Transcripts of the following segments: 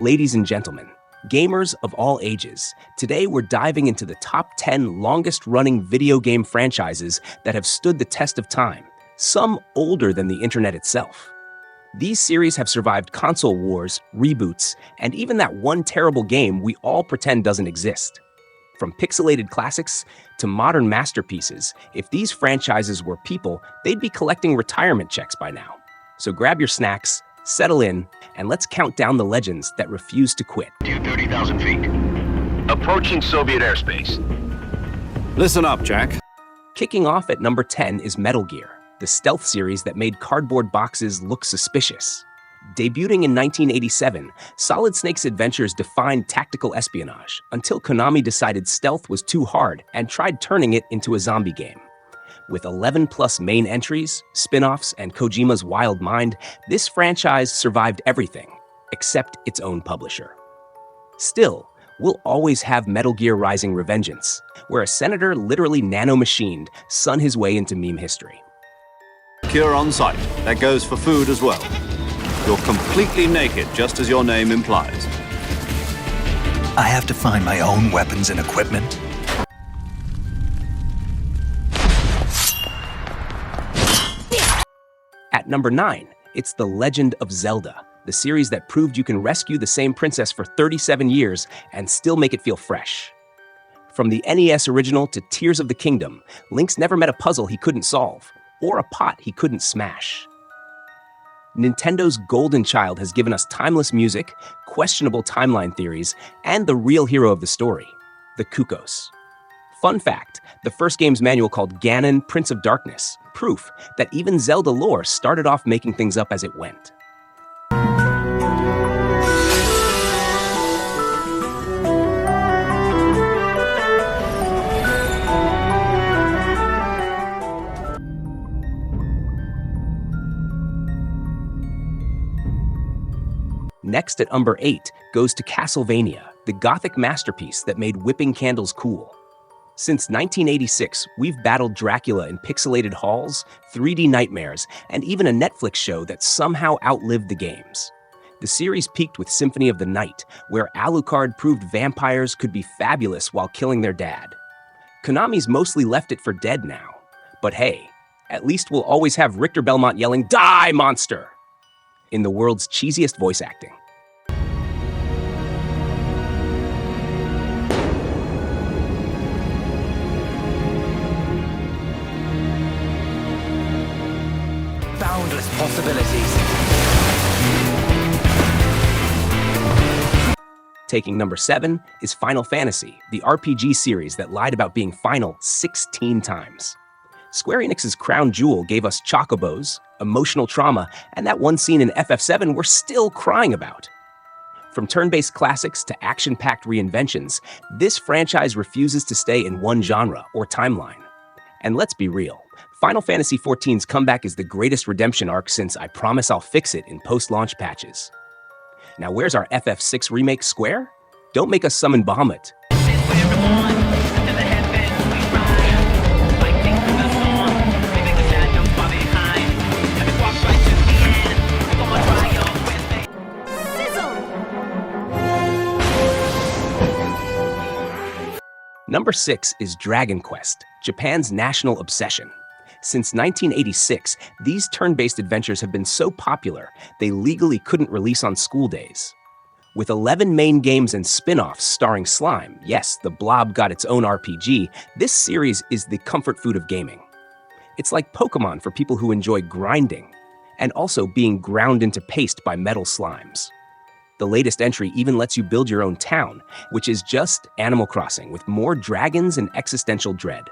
Ladies and gentlemen, gamers of all ages, today we're diving into the top 10 longest-running video game franchises that have stood the test of time, some older than the internet itself. These series have survived console wars, reboots, and even that one terrible game we all pretend doesn't exist. From pixelated classics to modern masterpieces, if these franchises were people, they'd be collecting retirement checks by now. So grab your snacks, settle in, and let's count down the legends that refuse to quit. 30,000 feet. Approaching Soviet airspace. Listen up, Jack. Kicking off at number 10 is Metal Gear, the stealth series that made cardboard boxes look suspicious. Debuting in 1987, Solid Snake's adventures defined tactical espionage until Konami decided stealth was too hard and tried turning it into a zombie game. With 11-plus main entries, spin-offs, and Kojima's wild mind, this franchise survived everything except its own publisher. Still, we'll always have Metal Gear Rising: Revengeance, where a senator literally nanomachined Sun his way into meme history. Cure on site. That goes for food as well. You're completely naked, just as your name implies. I have to find my own weapons and equipment. At number 9, it's The Legend of Zelda, the series that proved you can rescue the same princess for 37 years and still make it feel fresh. From the NES original to Tears of the Kingdom, Link's never met a puzzle he couldn't solve, or a pot he couldn't smash. Nintendo's Golden Child has given us timeless music, questionable timeline theories, and the real hero of the story, the Kukos. Fun fact, the first game's manual called Ganon, Prince of Darkness, proof that even Zelda lore started off making things up as it went. Next at number 8 goes to Castlevania, the gothic masterpiece that made whipping candles cool. Since 1986, we've battled Dracula in pixelated halls, 3D nightmares, and even a Netflix show that somehow outlived the games. The series peaked with Symphony of the Night, where Alucard proved vampires could be fabulous while killing their dad. Konami's mostly left it for dead now. But hey, at least we'll always have Richter Belmont yelling, "Die, monster!" in the world's cheesiest voice acting. Boundless possibilities. Taking number 7 is Final Fantasy, the RPG series that lied about being final 16 times. Square Enix's crown jewel gave us chocobos, emotional trauma, and that one scene in FF7 we're still crying about. From turn-based classics to action-packed reinventions, this franchise refuses to stay in one genre or timeline. And let's be real, Final Fantasy XIV's comeback is the greatest redemption arc since I Promise I'll Fix It in post-launch patches. Now where's our FF6 remake, Square? Don't make us summon Bahamut. Number 6 is Dragon Quest, Japan's national obsession. Since 1986, these turn-based adventures have been so popular, they legally couldn't release on school days. With 11 main games and spin-offs starring slime, yes, the Blob got its own RPG, this series is the comfort food of gaming. It's like Pokémon for people who enjoy grinding, and also being ground into paste by metal slimes. The latest entry even lets you build your own town, which is just Animal Crossing with more dragons and existential dread.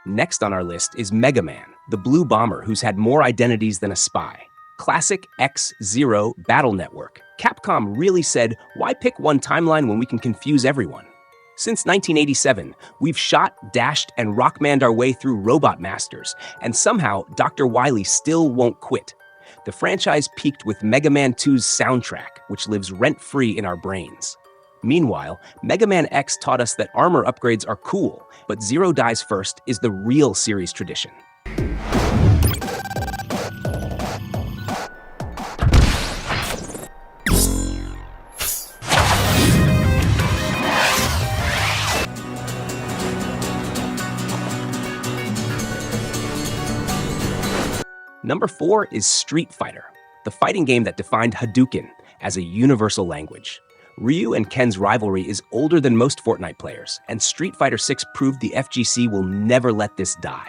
Next on our list is Mega Man, the blue bomber who's had more identities than a spy. Classic X-Zero Battle Network. Capcom really said, why pick one timeline when we can confuse everyone? Since 1987, we've shot, dashed, and rockmanned our way through Robot Masters, and somehow Dr. Wily still won't quit. The franchise peaked with Mega Man 2's soundtrack, which lives rent-free in our brains. Meanwhile, Mega Man X taught us that armor upgrades are cool, but Zero Dies First is the real series tradition. Number 4 is Street Fighter, the fighting game that defined Hadouken as a universal language. Ryu and Ken's rivalry is older than most Fortnite players, and Street Fighter VI proved the FGC will never let this die.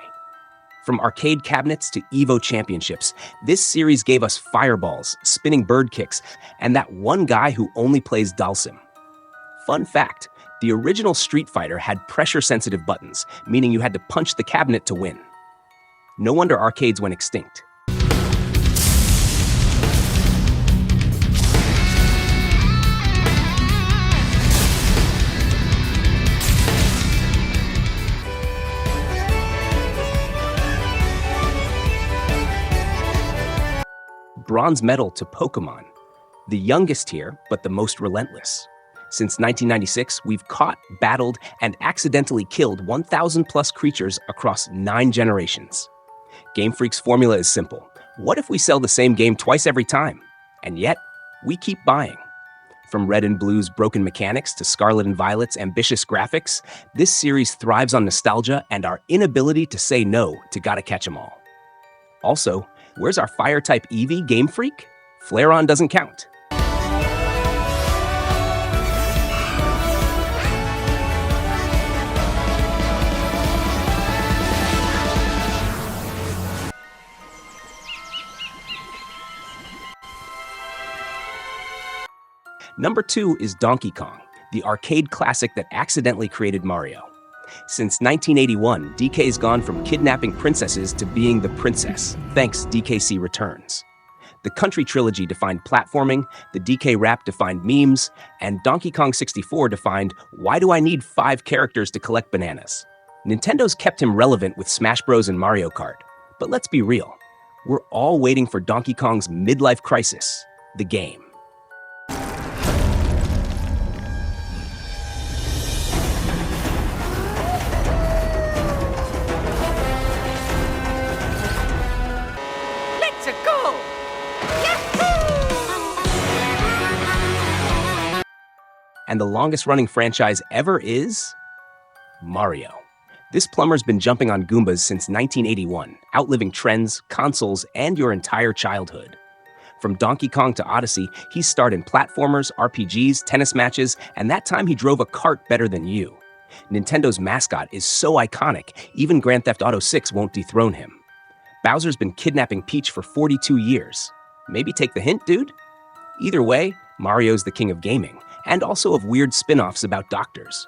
From arcade cabinets to EVO championships, this series gave us fireballs, spinning bird kicks, and that one guy who only plays Dalsim. Fun fact, the original Street Fighter had pressure-sensitive buttons, meaning you had to punch the cabinet to win. No wonder arcades went extinct. Bronze medal to Pokémon, the youngest here, but the most relentless. Since 1996, we've caught, battled, and accidentally killed 1,000 plus creatures across 9 generations. Game Freak's formula is simple. What if we sell the same game twice every time? And yet, we keep buying. From Red and Blue's broken mechanics to Scarlet and Violet's ambitious graphics, this series thrives on nostalgia and our inability to say no to Gotta Catch 'em All. Also, where's our Fire-type Eevee, Game Freak? Flare-On doesn't count. Number 2 is Donkey Kong, the arcade classic that accidentally created Mario. Since 1981, DK's gone from kidnapping princesses to being the princess, thanks DKC Returns. The Country Trilogy defined platforming, the DK Rap defined memes, and Donkey Kong 64 defined why do I need 5 characters to collect bananas? Nintendo's kept him relevant with Smash Bros. And Mario Kart. But let's be real, we're all waiting for Donkey Kong's midlife crisis, the game. And the longest-running franchise ever is Mario. This plumber's been jumping on Goombas since 1981, outliving trends, consoles, and your entire childhood. From Donkey Kong to Odyssey, he's starred in platformers, RPGs, tennis matches, and that time he drove a cart better than you. Nintendo's mascot is so iconic, even Grand Theft Auto 6 won't dethrone him. Bowser's been kidnapping Peach for 42 years. Maybe take the hint, dude? Either way, Mario's the king of gaming, and also of weird spin-offs about doctors.